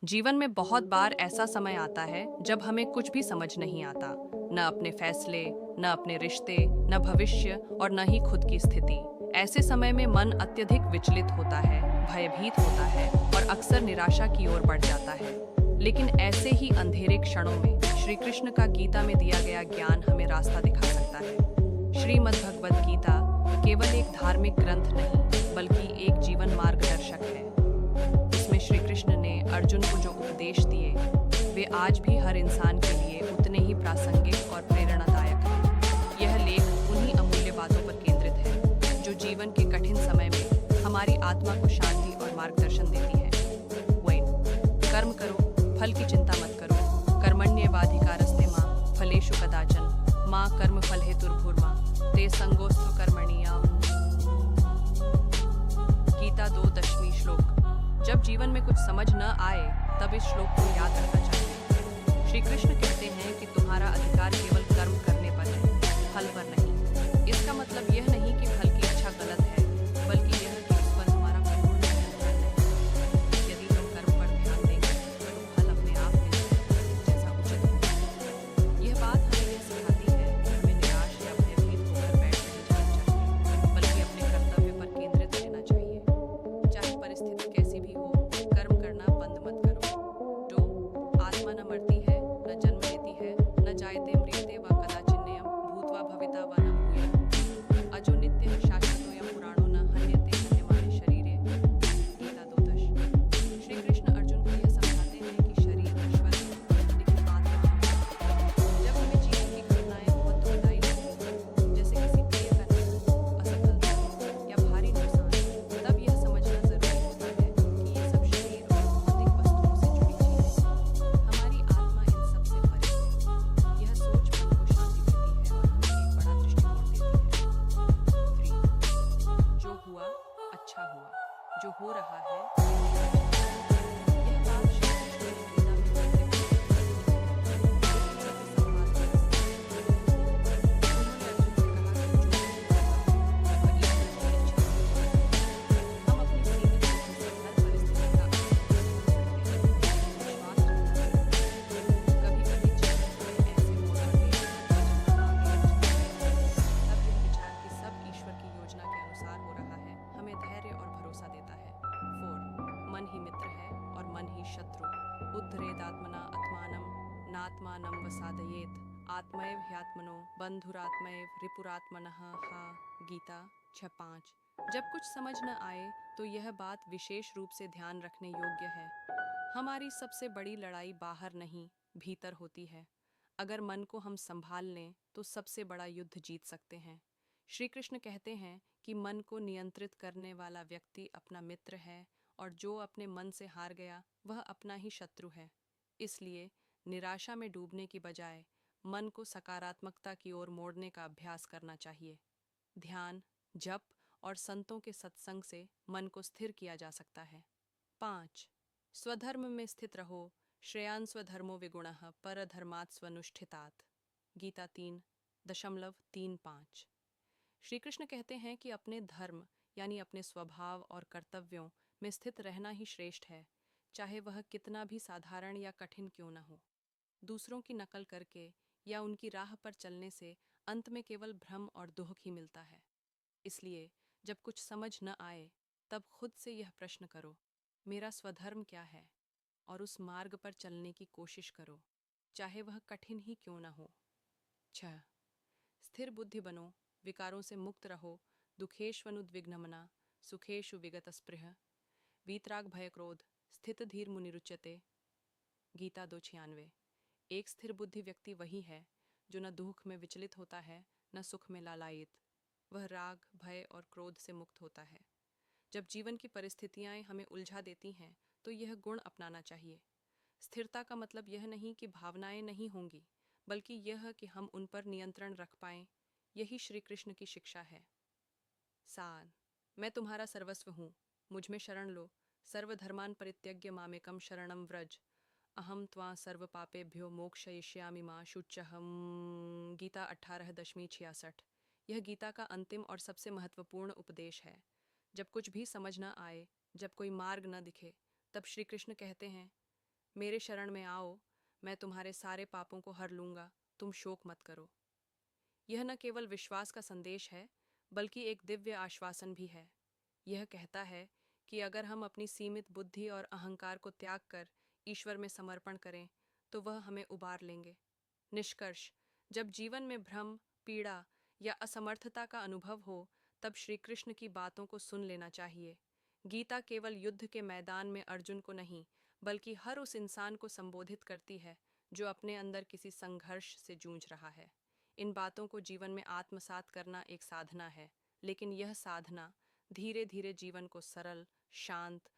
जीवन में बहुत बार ऐसा समय आता है जब हमें कुछ भी समझ नहीं आता, न अपने फैसले, न अपने रिश्ते, न भविष्य और न ही खुद की स्थिति। ऐसे समय में मन अत्यधिक विचलित होता है, भयभीत होता है और अक्सर निराशा की ओर बढ़ जाता है। लेकिन ऐसे ही अंधेरे क्षणों में श्री कृष्ण का गीता में दिया गया ज्ञान हमें रास्ता दिखा सकता है। श्रीमद् भगवद गीता केवल एक धार्मिक ग्रंथ नहीं, बल्कि एक जीवन मार्गदर्शक है। इसमें श्री कृष्ण ने अर्जुन को जो उपदेश दिए, वे आज भी हर इंसान के लिए उतने ही प्रासंगिक और प्रेरणादायक हैं। यह लेख उन्हीं अमूल्य बातों पर केंद्रित है जो जीवन के कठिन समय में हमारी आत्मा को शांति और मार्गदर्शन देती है। वैन कर्म करो, फल की चिंता मत करो। कर्मण्येवाधिकारस्ते मां फलेषु कदाचन मां कर्म फल हेतुर्भुर्मा ते संगोऽस्तु कर्मणि। गीता 2 श्लोक। जब जीवन में कुछ समझ न आए तब इस श्लोक को याद रखना चाहिए। श्री कृष्ण कहते हैं कि तुम्हारा अधिकार केवल कर्म करने पर है, फल पर नहीं। इसका मतलब यह नहीं कि फल की इच्छा गलत है, बल्कि यह कि उस पर हमारा पूर्ण नियंत्रण है। यदि हम कर्म पर ध्यान देंगे तो फल अपने आप मिलेगा, जैसा उचित होगा। यह बात हमें यह सिखाती है कि हमें निराश या भयभीत होकर बैठ नहीं जाना चाहिए, बल्कि अपने कर्तव्य पर केंद्रित रहना चाहिए। चाहे परिस्थिति कैसी भी हो, कर्म करना बंद मत करो। जो आत्मा न मरती है, न जन्म लेती है, न जायते म्रियते व कदाचिन्नयम् भूत्वा भविता व न भूयः अजो नित्यः शाश्वतोऽयं पुराणो न हन्यते हन्यमाने शरीरे। गीता 2। श्री कृष्ण अर्जुन को यह समझाते हैं कि शरीर नश्वर है, लेकिन आत्मा अमर। जब हमें जीवन की घटनाएं बहुत दुखदायी लगती हैं, जैसे किसी प्रिय का निधन, असफलता या भारी नुकसान, तब यह समझना जरूरी होता है कि ये सब शरीर और भौतिक वस्तुओं से जुड़ी चीजें हैं। हमारी आत्मा इन सब से परे है। यह सोच मन को शांति देती है और हमें एक बड़ा दृष्टिकोण देती है। 3 जो हुआ अच्छा हुआ, जो हो रहा है यह बात श्री कृष्ण ने गीता में कहते हुए संवाद में उन्होंने अर्जुन से कहा कि जो भी होगा, वह ईश्वर की इच्छा है। हम अपनी सीमित बुद्धि से हर परिस्थिति का विश्वास रखना चाहिए। कभी-कभी जीवन में ऐसे मोड़ आते हैं जब हम आगे नहीं बढ़ पाते। तब यह विचार कि सब ईश्वर की योजना के अनुसार हो रहा है, हमें धैर्य और भरोसा देता है। 4 मन ही मित्र है और मन ही शत्रु। उद्धरेदात्मना आत्मानं नात्मानं वसादयेत आत्मैव ह्यात्मनो बंधुरात्मैव रिपुरात्मनः हा। गीता 6:5। जब कुछ समझ न आए तो यह बात विशेष रूप से ध्यान रखने योग्य है। हमारी सबसे बड़ी लड़ाई बाहर नहीं, भीतर होती है। अगर मन को हम संभाल लें तो सबसे बड़ा युद्ध जीत सकते हैं। श्री कृष्ण कहते हैं कि मन को नियंत्रित करने वाला व्यक्ति अपना मित्र है और जो अपने मन से हार गया वह अपना ही शत्रु है। इसलिए निराशा में डूबने की बजाय मन को सकारात्मकता की ओर मोड़ने का अभ्यास करना चाहिए। ध्यान, जप और संतों के सत्संग से मन को स्थिर किया जा सकता है। 5 स्वधर्म में स्थित रहो, श्रेयान् स्वधर्मो विगुणः परधर्मात् स्वनुष्ठितात्। गीता 3.35। श्री कृष्ण कहते हैं कि अपने धर्म यानी अपने स्वभाव और कर्तव्यों में स्थित रहना ही श्रेष्ठ है, चाहे वह कितना भी साधारण या कठिन क्यों न हो। दूसरों की नकल करके या उनकी राह पर चलने से अंत में केवल भ्रम और दुख ही मिलता है। इसलिए जब कुछ समझ न आए तब खुद से यह प्रश्न करो, मेरा स्वधर्म क्या है, और उस मार्ग पर चलने की कोशिश करो, चाहे वह कठिन ही क्यों न हो। 6 स्थिर बुद्धि बनो, विकारों से मुक्त रहो। दुखेष्वनुद्विग्नमना सुखेषु विगतस्पृह वीतराग भय क्रोध स्थित धीर मुनिरुच्यते। गीता 2:96। एक स्थिर बुद्धि व्यक्ति वही है जो न दुख में विचलित होता है, न सुख में लालायित। वह राग, भय और क्रोध से मुक्त होता है। जब जीवन की परिस्थितियां हमें उलझा देती हैं तो यह गुण अपनाना चाहिए। स्थिरता का मतलब यह नहीं कि भावनाएं नहीं होंगी, बल्कि यह कि हम उन पर नियंत्रण रख पाएं। यही श्री कृष्ण की शिक्षा है। सार, मैं तुम्हारा सर्वस्व हूँ, मुझ में शरण लो। सर्वधर्मान् परित्यज्य मामेकं शरणं व्रज, अहम त्वा सर्व पापेभ्यो मोक्षयिष्यामि मा शुचहम। गीता 18.66। यह गीता का अंतिम और सबसे महत्वपूर्ण उपदेश है। जब कुछ भी समझ न आए, जब कोई मार्ग न दिखे, तब श्री कृष्ण कहते हैं, मेरे शरण में आओ, मैं तुम्हारे सारे पापों को हर लूंगा, तुम शोक मत करो। यह न केवल विश्वास का संदेश है, बल्कि एक दिव्य आश्वासन भी है। यह कहता है कि अगर हम अपनी सीमित बुद्धि और अहंकार को त्याग कर ईश्वर में समर्पण करें, तो वह हमें उबार लेंगे। निष्कर्ष, जब जीवन में भ्रम, पीड़ा या असमर्थता का अनुभव हो, तब श्री कृष्ण की बातों को सुन लेना चाहिए। गीता केवल युद्ध के मैदान में अर्जुन को नहीं, बल्कि हर उस इंसान को संबोधित करती है जो अपने अंदर किसी संघर्ष से जूझ रहा है। इन बातों को जीवन में आत्मसात करना एक साधना है, लेकिन यह साधना धीरे धीरे जीवन को सरल, शांत